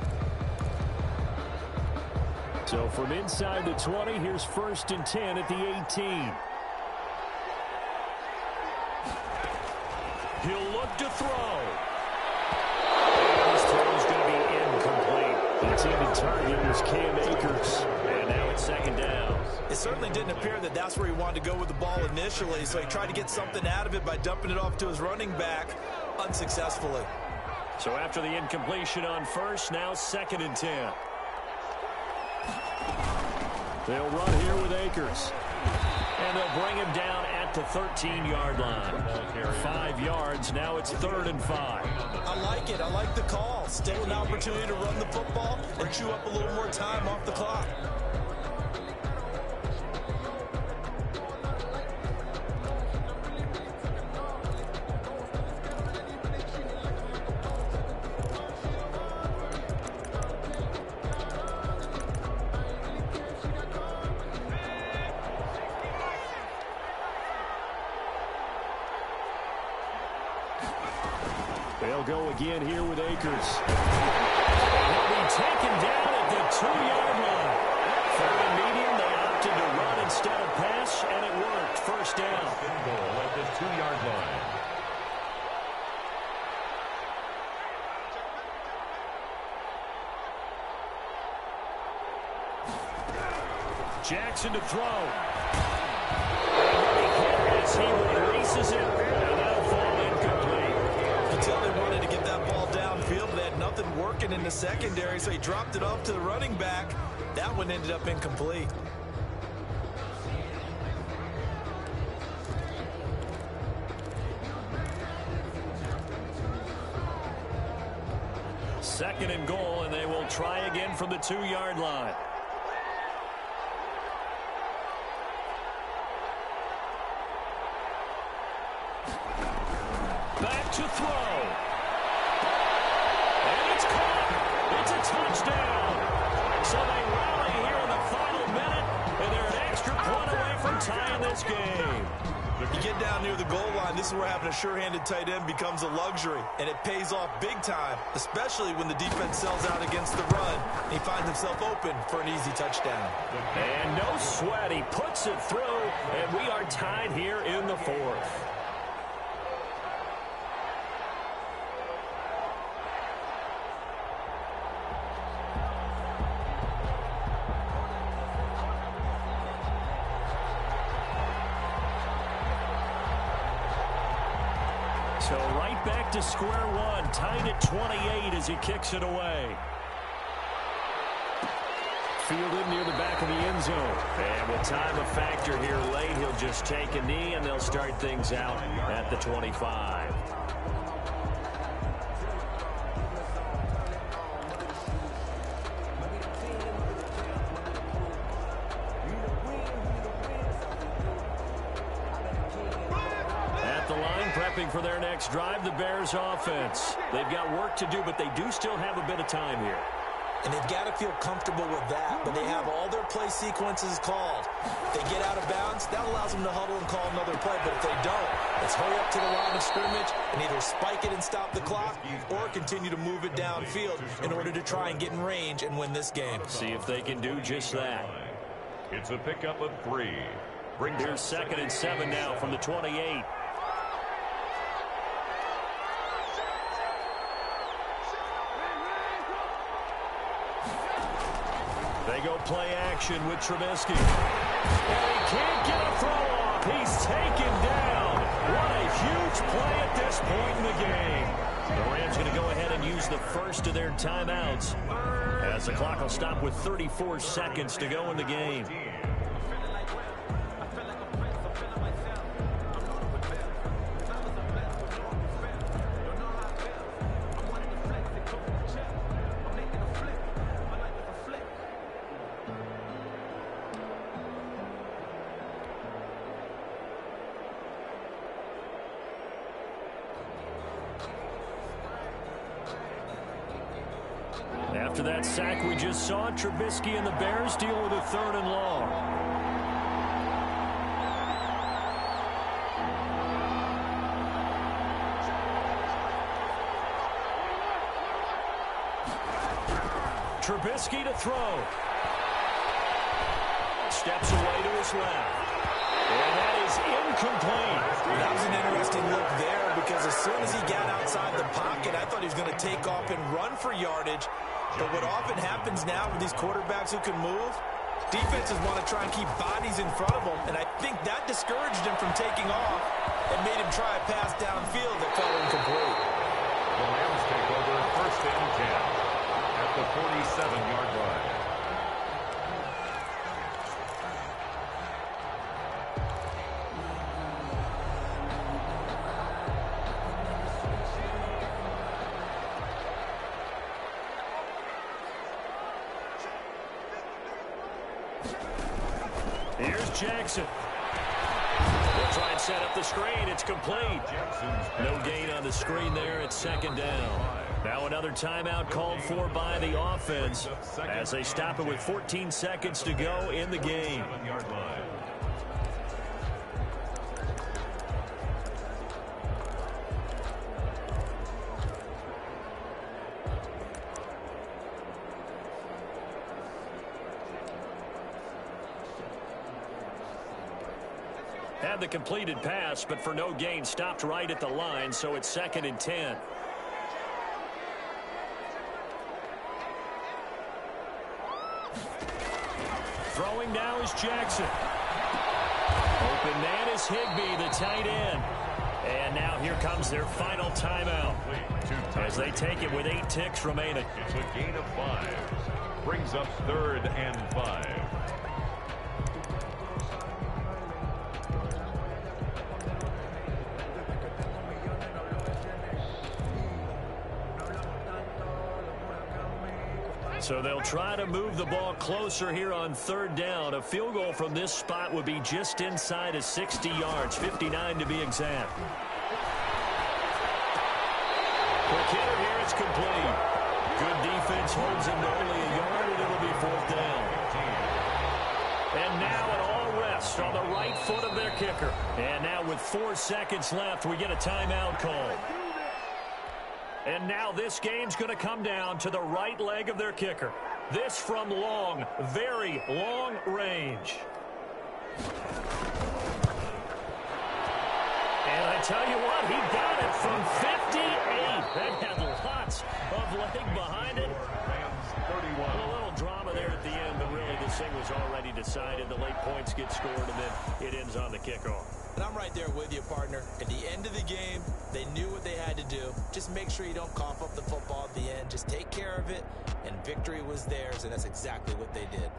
So from inside the 20, here's 1st and 10 at the 18. He'll look to throw. This throw is going to be incomplete. The intended target was Cam Akers. And now it's 2nd down. It certainly didn't appear that that's where he wanted to go with the ball initially, so he tried to get something out of it by dumping it off to his running back unsuccessfully. So after the incompletion on first, now 2nd and 10. They'll run here with Akers. And they'll bring him down at the 13-yard line. 5 yards. Now it's 3rd and 5. I like it. I like the call. Still an opportunity to run the football and chew up a little more time off the clock. They'll go again here with Akers. He'll be taken down at the 2-yard line. 3rd and medium, they opted to run instead of pass, and it worked. First down. Goal at the 2-yard line. Jackson to throw. As he releases it, and that'll fall incomplete. You tell they wanted to get that ball downfield, but they had nothing working in the secondary, so he dropped it off to the running back. That one ended up incomplete. Second and goal, and they will try again from the 2-yard line. Back to throw. And it's caught. It's a touchdown. So they rally here in the final minute, and they're an extra point away from tying this game. You get down near the goal line, this is where having a sure-handed tight end becomes a luxury, and it pays off big time, especially when the defense sells out against the run, and he finds himself open for an easy touchdown. And no sweat. He puts it through, and we are tied here in the 4th. So right back to square one, tied at 28 as he kicks it away. Fielded near the back of the end zone. And with time a factor here late, he'll just take a knee, and they'll start things out at the 25. Prepping for their next drive, the Bears offense. They've got work to do, but they do still have a bit of time here. and they've got to feel comfortable with that, but they have all their play sequences called. If they get out of bounds, that allows them to huddle and call another play, but if they don't, let's hurry up to the line of scrimmage and either spike it and stop the clock or continue to move it downfield in order to try and get in range and win this game. See if they can do just that. It's a pickup of 3. Here's 2nd and 7 now from the 28. They go play action with Trubisky. And he can't get a throw off. He's taken down. What a huge play at this point in the game. The Rams going to go ahead and use the first of their timeouts as the clock will stop with 34 seconds to go in the game. After that sack we just saw, Trubisky and the Bears deal with a 3rd and long. Trubisky to throw. Steps away to his left. And that is incomplete. That was an interesting look there because as soon as he got outside the pocket, I thought he was going to take off and run for yardage. But what often happens now with these quarterbacks who can move, defenses want to try and keep bodies in front of them, and I think that discouraged him from taking off and made him try a pass downfield that fell incomplete. The Rams take over 1st and 10 at the 47-yard line. Here's Jackson. They'll try and set up the screen. It's complete. No gain on the screen there. It's 2nd down. Now another timeout called for by the offense as they stop it with 14 seconds to go in the game. Had the completed pass, but for no gain, stopped right at the line, so it's 2nd and 10. Throwing now is Jackson. Open man is Higbee, the tight end. And now here comes their final timeout as they take it with 8 ticks remaining. It's a gain of 5. Brings up 3rd and 5. So they'll try to move the ball closer here on 3rd down. A field goal from this spot would be just inside of 60 yards, 59 to be exact. Quick hitter here, it's complete. Good defense holds him to only a yard, and it'll be 4th down. And now it all rests on the right foot of their kicker. And now with 4 seconds left, we get a timeout call. And now this game's going to come down to the right leg of their kicker. This from long, very long range. And I tell you what, he got it from 58. That had lots of leg behind it. A little drama there at the end, but really this thing was already decided. The late points get scored, and then it ends on the kickoff. And I'm right there with you, partner. At the end of the game, they knew what they had to do. Just make sure you don't cough up the football at the end. Just take care of it, and victory was theirs, and that's exactly what they did.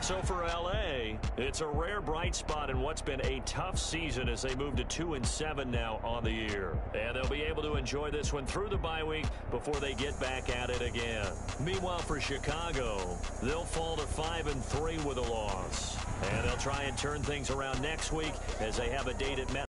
So for L.A., it's a rare bright spot in what's been a tough season as they move to 2-7 now on the year. And they'll be able to enjoy this one through the bye week before they get back at it again. Meanwhile, for Chicago, they'll fall to 5-3 with a loss. And they'll try and turn things around next week as they have a date at